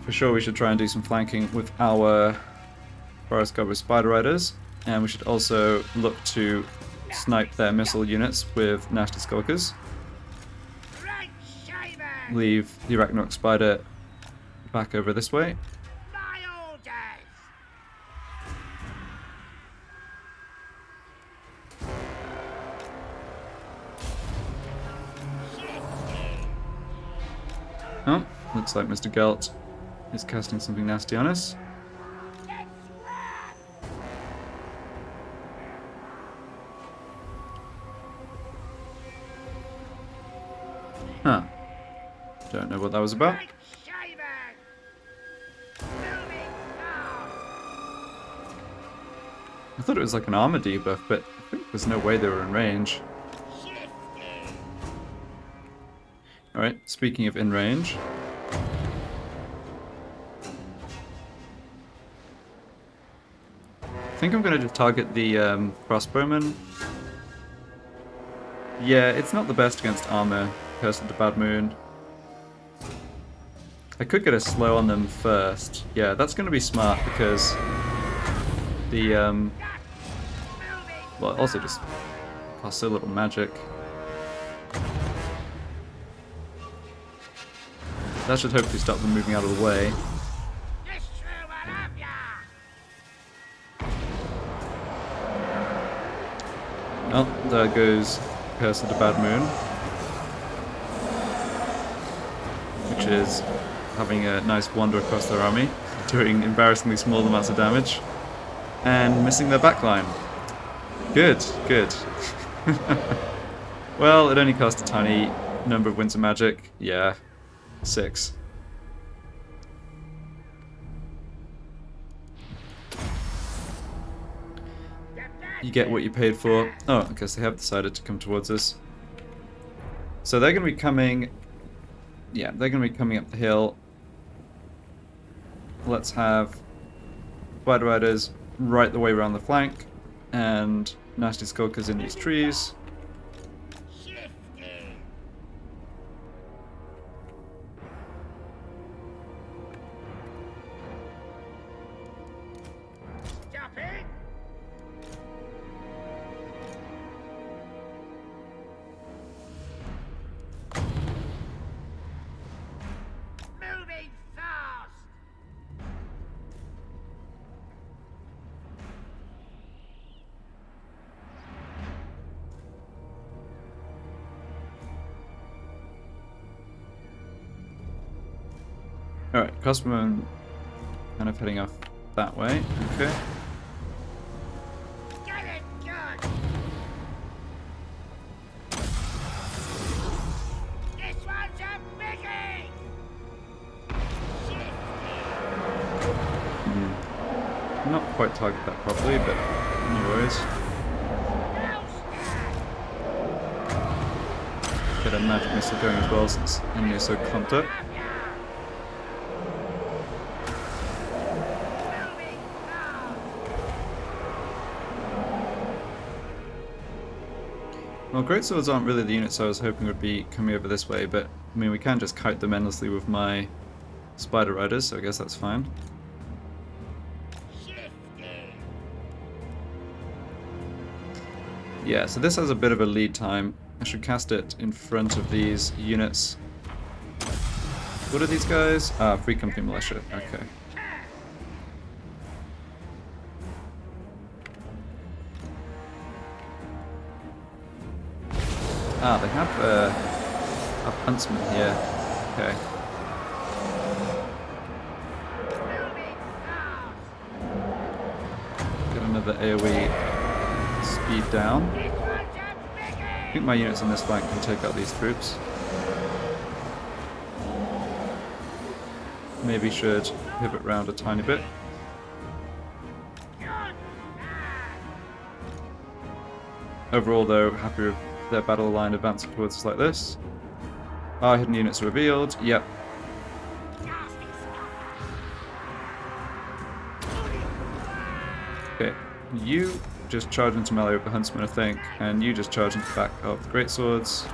for sure we should try and do some flanking with our Goblin Spider Riders, and we should also look to snipe their missile units with nasty Skulkers. Great Shamans. Leave the Arachnarok Spider back over this way. My orders. Oh, looks like Mr. Gelt is casting something nasty on us. Huh. Don't know what that was about. Great Shamans. Moving fast. I thought it was like an armor debuff, but I think there's no way they were in range. Shifting. Alright, speaking of in range. I think I'm going to just target the crossbowman. Yeah, it's not the best against armor, Curse of the Bad Moon. I could get a slow on them first. Yeah, that's going to be smart because the, well, it also just costs so little magic. That should hopefully stop them moving out of the way. This true will have ya. Well, there goes Curse of the Bad Moon, which is having a nice wander across their army, doing embarrassingly small amounts of damage, and missing their backline. Good, good. Well, it only cost a tiny number of Winter Magic. Yeah, 6. You get what you paid for. Oh, I guess they have decided to come towards us. So they're going to be coming... Yeah, they're going to be coming up the hill. Let's have Spider Riders right the way around the flank, and nasty Skulkers in these trees. Stop it! Moving fast! Alright, crossbowmen kind of heading off that way. Okay. Get it good! This one's a biggie! Not quite target that properly, but no worries. Get a magic missile going as well since enemy is so clumped up. Well, greatswords aren't really the units I was hoping would be coming over this way, but I mean we can just kite them endlessly with my Spider Riders, so I guess that's fine. Yeah, so this has a bit of a lead time. I should cast it in front of these units. What are these guys? Ah, Free Company Militia. Okay. Ah, they have a huntsman here. Okay. Get another AoE speed down. I think my units on this flank can take out these troops. Maybe should pivot round a tiny bit. Overall though, happy with their battle line advancing towards us like this. Our hidden units revealed. Yep. Okay, you just charge into melee with the huntsman, I think, and you just charge into the back of the greatswords.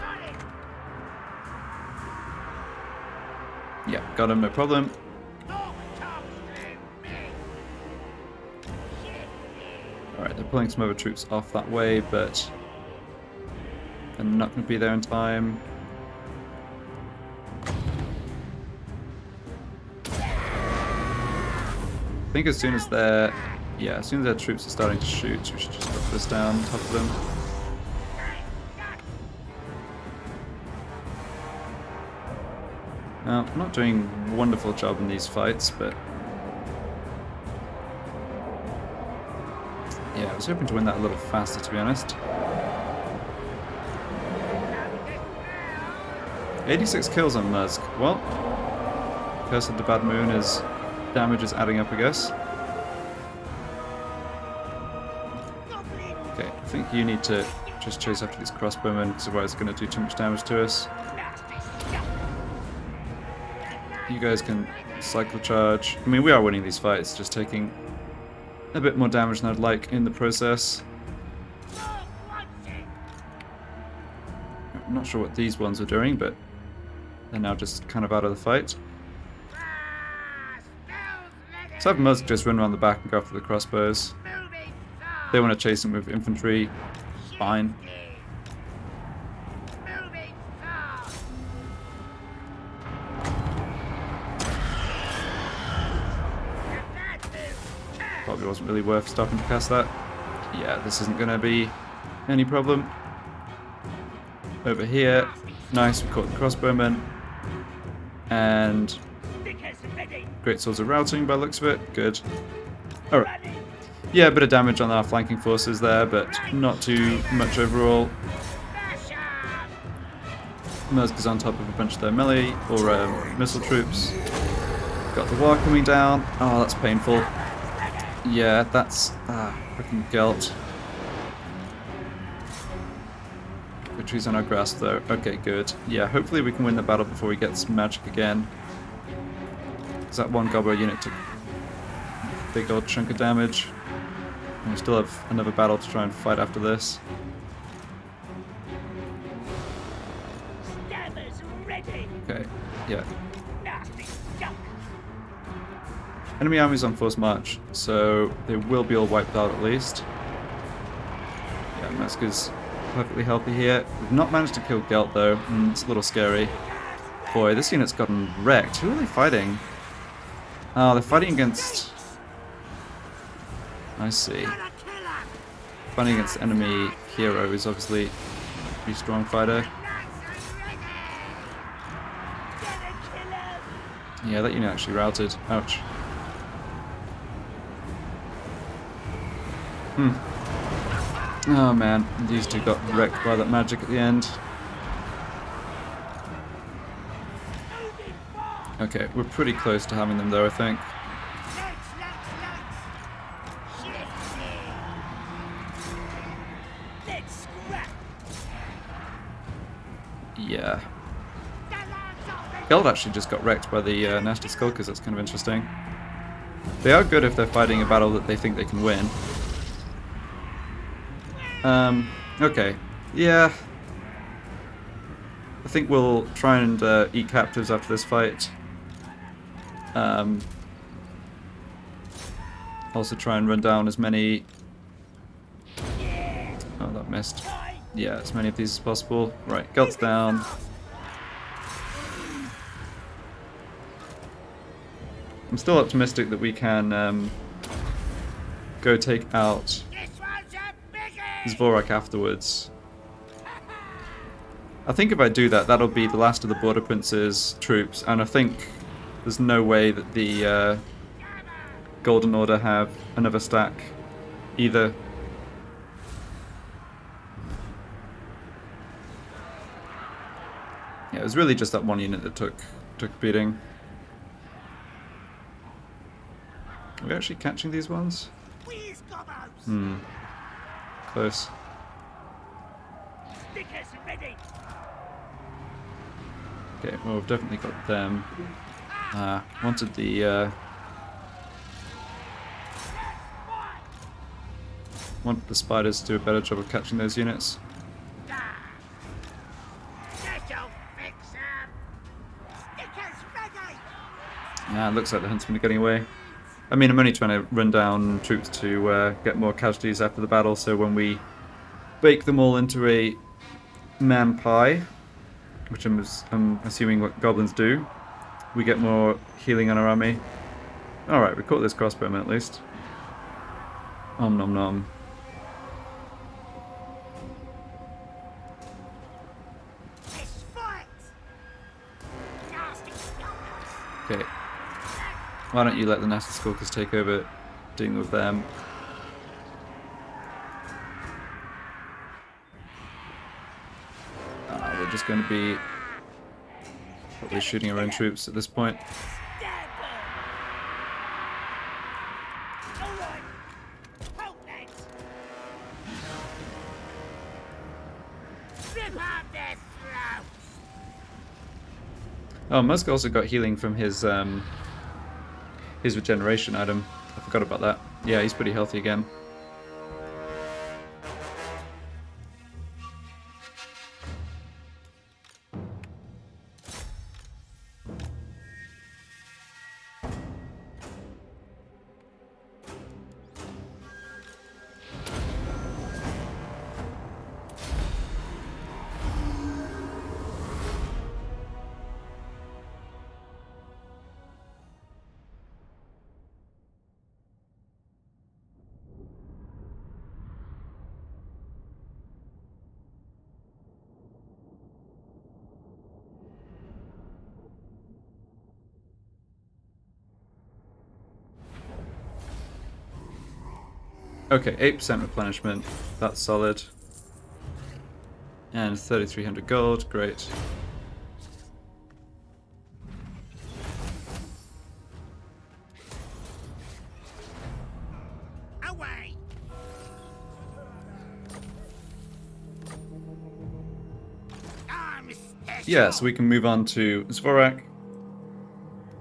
Yeah, got him, no problem. Alright, they're pulling some other troops off that way, but they're not going to be there in time. I think as soon as their troops are starting to shoot, we should just drop this down on top of them. Now, I'm not doing a wonderful job in these fights, but yeah, I was hoping to win that a little faster, to be honest. 86 kills on Muzg. Well, Curse of the Bad Moon is damage is adding up, I guess. Okay, I think you need to just chase after these crossbowmen, because otherwise it's going to do too much damage to us. You guys can cycle charge. I mean, we are winning these fights, just taking a bit more damage than I'd like in the process. I'm not sure what these ones are doing, but they're now just kind of out of the fight. So have Muzg just run around the back and go after the crossbows. They want to chase them with infantry. Fine. Probably wasn't really worth stopping to cast that. Yeah, this isn't going to be Any problem? Over here. Nice, we caught the crossbowmen. And great swords are routing by the looks of it. Good. Alright. Yeah, a bit of damage on our flanking forces there, but not too much overall. Muzg is on top of a bunch of their melee or missile troops. Got the war coming down. Oh, that's painful. Yeah, that's freaking Gelt. Victory's on our grasp though. Okay, good. Yeah, hopefully we can win the battle before he gets magic again. Because that one Goblin unit took a big old chunk of damage. And we still have another battle to try and fight after this. Okay, yeah. Enemy army's on force march, so they will be all wiped out at least. Yeah, Muzg is perfectly healthy here. We've not managed to kill Gelt though, it's a little scary. Boy, this unit's gotten wrecked. Who are they fighting? Oh, they're fighting against... I see. Fighting against the enemy hero who's obviously a pretty strong fighter. Yeah, that unit actually routed. Ouch. Oh man, these two got wrecked by that magic at the end. Okay, we're pretty close to having them though, I think. Yeah. Geld actually just got wrecked by the nasty Skulkers, that's kind of interesting. They are good if they're fighting a battle that they think they can win. Okay. Yeah. I think we'll try and eat captives after this fight. Also try and run down as many... Oh, that missed. Yeah, as many of these as possible. Right, Gelt's down. I'm still optimistic that we can go take out Zvorak afterwards. I think if I do that, that'll be the last of the Border Prince's troops, and I think there's no way that the Golden Order have another stack either. Yeah, it was really just that one unit that took beating. Are we actually catching these ones? Close. Okay, well we've definitely got them. Wanted the spiders to do a better job of catching those units. It looks like the huntsmen are getting away. I mean, I'm only trying to run down troops to get more casualties after the battle, so when we bake them all into a man pie, which I'm assuming what goblins do, we get more healing on our army. Alright, we caught this crossbowman at least. Om nom nom. Okay. Why don't you let the nasty Skulkers take over dealing with them? We're just going to be probably shooting our own troops at this point. Oh, Muzg also got healing from his regeneration item. I forgot about that. Yeah, he's pretty healthy again. Okay, 8% replenishment. That's solid. And 3,300 gold. Great. Away! I'm special. Yeah, so we can move on to Zvorak.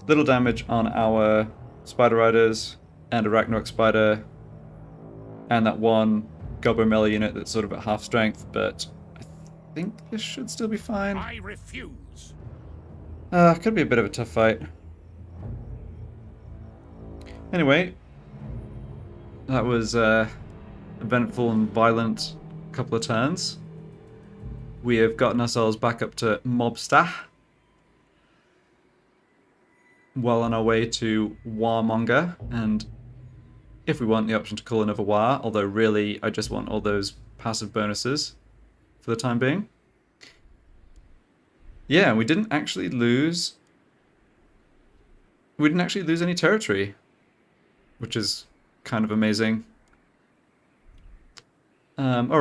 Little damage on our Spider Riders and Arachnarok Spider. And that one Goblin melee unit that's sort of at half strength, but I think this should still be fine. I refuse. Could be a bit of a tough fight. Anyway, that was eventful and violent couple of turns. We have gotten ourselves back up to Mobstah. Well on our way to Warmonger, and if we want the option to call another War, although really I just want all those passive bonuses for the time being. Yeah, we didn't actually lose any territory, which is kind of amazing. Alright.